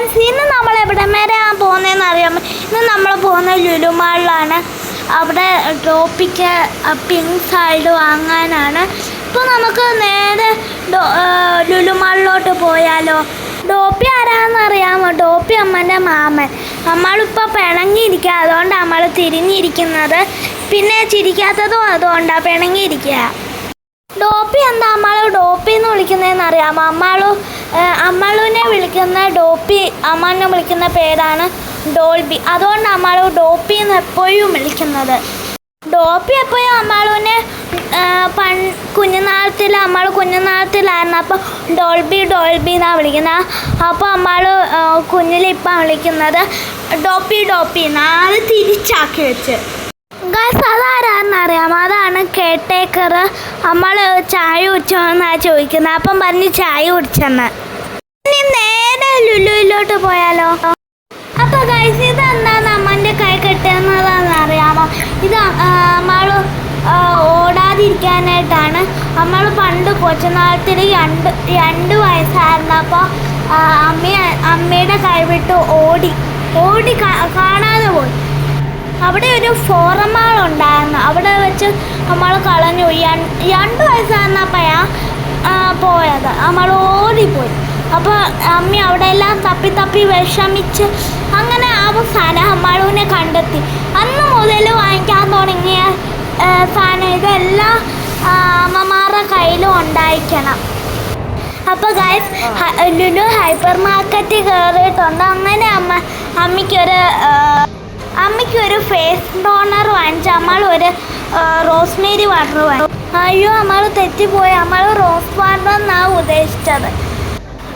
Guys, ഇന്ന് നമ്മൾ എവിടെ വരെയാണ് പോകുന്നതെന്ന് അറിയാമോ? ഇന്ന് നമ്മൾ പോകുന്നത് ലുലു മാളിലാണ്. അവിടെ ടോപ്പിക്ക് പിങ്ക് സൈഡ് വാങ്ങാനാണ്. ഇപ്പോൾ നമുക്ക് നേരെ ലുലു മാളിലോട്ട് പോയാലോ? ഡോപ്പി ആരാന്ന് അറിയാമോ? ഡോപ്പി അമ്മൻ്റെ മാമൻ. നമ്മളിപ്പോൾ പിണങ്ങിയിരിക്കുക, അതുകൊണ്ടാണ് നമ്മൾ തിരിഞ്ഞിരിക്കുന്നത്. പിന്നെ ചിരിക്കാത്തതും അതുകൊണ്ടാണ് പിണങ്ങിയിരിക്കുക. ഡോപ്പി എന്താ നമ്മൾ ഡോപ്പി എന്ന് വിളിക്കുന്നതെന്ന് അറിയാമോ? അമ്മളുവിനെ വിളിക്കുന്ന ഡോപ്പി, അമ്മനെ വിളിക്കുന്ന പേരാണ് ഡോൾബി. അതുകൊണ്ട് നമ്മൾ ഡോപ്പി എന്ന് എപ്പോഴും വിളിക്കുന്നത്. ഡോപ്പി എപ്പോഴും അമ്മളുവിനെ കുഞ്ഞുനാളത്തിലായിരുന്നു അപ്പോൾ ഡോൾബി എന്നാണ് വിളിക്കുന്നത്. അപ്പോൾ നമ്മൾ കുഞ്ഞിലിപ്പം വിളിക്കുന്നത് ഡോപ്പി എന്നാണ് തിരിച്ചാക്കി വെച്ച്. ഗൈസ്, അതാരാന്നറിയാമോ? അതാണ് കെയർടേക്കർ. നമ്മൾ ചായ കുടിച്ചോന്നാണ് ചോദിക്കുന്നത്. അപ്പം പറഞ്ഞ് ചായ കുടിച്ചെന്ന്. ഇനി നേരെ ലുലുവിലോട്ട് പോയാലോ? അപ്പോൾ ഗൈസ്, ഇതെന്താണ് അമ്മൻ്റെ കൈ കെട്ടുന്നതെന്ന് അറിയാമോ? ഇത് നമ്മൾ ഓടാതിരിക്കാനായിട്ടാണ്. നമ്മൾ പണ്ട് കൊച്ചുനാളത്തിൽ രണ്ട് വയസ്സായിരുന്നപ്പോൾ അമ്മയുടെ കൈ വിട്ട് ഓടി കാണാതെ പോയി. അവിടെ ഒരു ഫോറം മാൾ ഉണ്ടായിരുന്നു. അവിടെ വെച്ച് നമ്മൾ കളഞ്ഞു. 2 വയസ്സായിരുന്നപ്പോഴാണ് പോയത്. നമ്മൾ ഓടിപ്പോയി. അപ്പോൾ അമ്മ അവിടെ എല്ലാം തപ്പി വിഷമിച്ച് അങ്ങനെ അവസാനം അമ്മളുവിനെ കണ്ടെത്തി. അന്ന് മുതൽ വാങ്ങിക്കാൻ തുടങ്ങിയ സാധനം ഇതെല്ലാം അമ്മമാരുടെ കയ്യിലും ഉണ്ടായിരിക്കണം. അപ്പോൾ ഗൈസ്, ലുലു ഹൈപ്പർ മാർക്കറ്റിൽ കയറിയിട്ടുണ്ട്. അങ്ങനെ അമ്മയ്ക്കൊരു ഫേസ് ടോണർ വാങ്ങിച്ചു. നമ്മൾ ഒരു റോസ്മേരി വാട്ടർ വാങ്ങിച്ചു. അയ്യോ, നമ്മൾ തെറ്റിപ്പോയി. നമ്മൾ റോസ് വാട്ടർ എന്നാണ് ഉദ്ദേശിച്ചത്.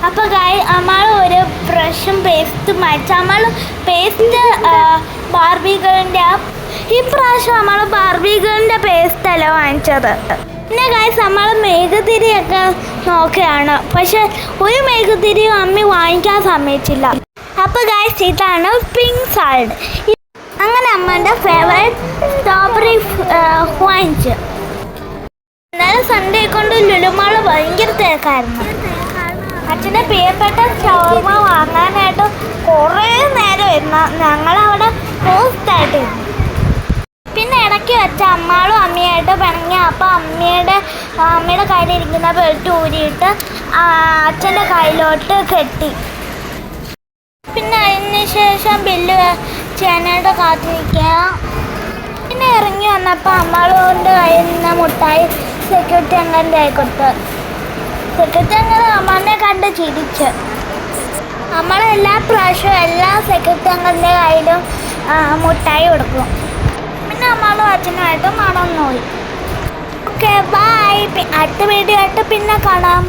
അപ്പോൾ നമ്മൾ ഒരു ബ്രഷും പേസ്റ്റും വാങ്ങിച്ചു. നമ്മൾ പേസ്റ്റ് ബാർബികളിൻ്റെ ഈ പ്രാവശ്യം നമ്മൾ ബാർബികളിൻ്റെ പേസ്റ്റല്ല വാങ്ങിച്ചത്. പിന്നെ ഗൈസ്, നമ്മൾ മെഴുകുതിരിയൊക്കെ നോക്കുകയാണ്. പക്ഷെ ഒരു മെഴുകുതിരിയും അമ്മ വാങ്ങിക്കാൻ സമ്മതിച്ചില്ല. അപ്പോൾ ഗൈസ്, ഇതാണ് പിങ്ക് സൈഡ്. അങ്ങനെ അമ്മൻ്റെ ഫേവറേറ്റ് സ്ട്രോബെറി വാങ്ങിച്ചു. ഇന്നലെ സൺഡേ കൊണ്ട് ലുലുമാൾ ഭയങ്കര തിരക്കായിരുന്നു. അച്ഛൻ്റെ പ്രിയപ്പെട്ട ഷവർമ വാങ്ങാനായിട്ട് കുറേ നേരം ഇരുന്നു. ഞങ്ങളവിടെ പോസ്റ്റായിട്ടിരുന്നു. പിന്നെ ഇടയ്ക്ക് വെച്ച അമ്മാളും അമ്മയായിട്ട് പിണങ്ങി. അപ്പോൾ അമ്മയുടെ കയ്യിലിരിക്കുന്ന ബെൽറ്റ് ഊരിയിട്ട് അച്ഛൻ്റെ കയ്യിലോട്ട് കെട്ടി. പിന്നെ അതിന് ശേഷം ബില്ല് ചെയ്യാനായിട്ട് കാത്തിരിക്കുക. പിന്നെ ഇറങ്ങി വന്നപ്പോൾ അമ്മളുകൊണ്ട് കയ്യിൽ നിന്ന് മുട്ടായി സെക്യൂരിറ്റി അംഗൻ്റെ കൈ കൊടുത്ത്. സെക്യൂരിറ്റി അംഗം അമ്മനെ കണ്ട് ചിരിച്ച്. നമ്മളെല്ലാ പ്രാവശ്യവും എല്ലാ സെക്യൂരിറ്റി അംഗൻ്റെ കയ്യിലും മുട്ടായി കൊടുക്കും. പിന്നെ നമ്മളും അച്ഛനുമായിട്ട് നടന്നു പോയി. Okay, by. അടുത്ത വീഡിയോ ആയിട്ട് പിന്നെ കാണാം.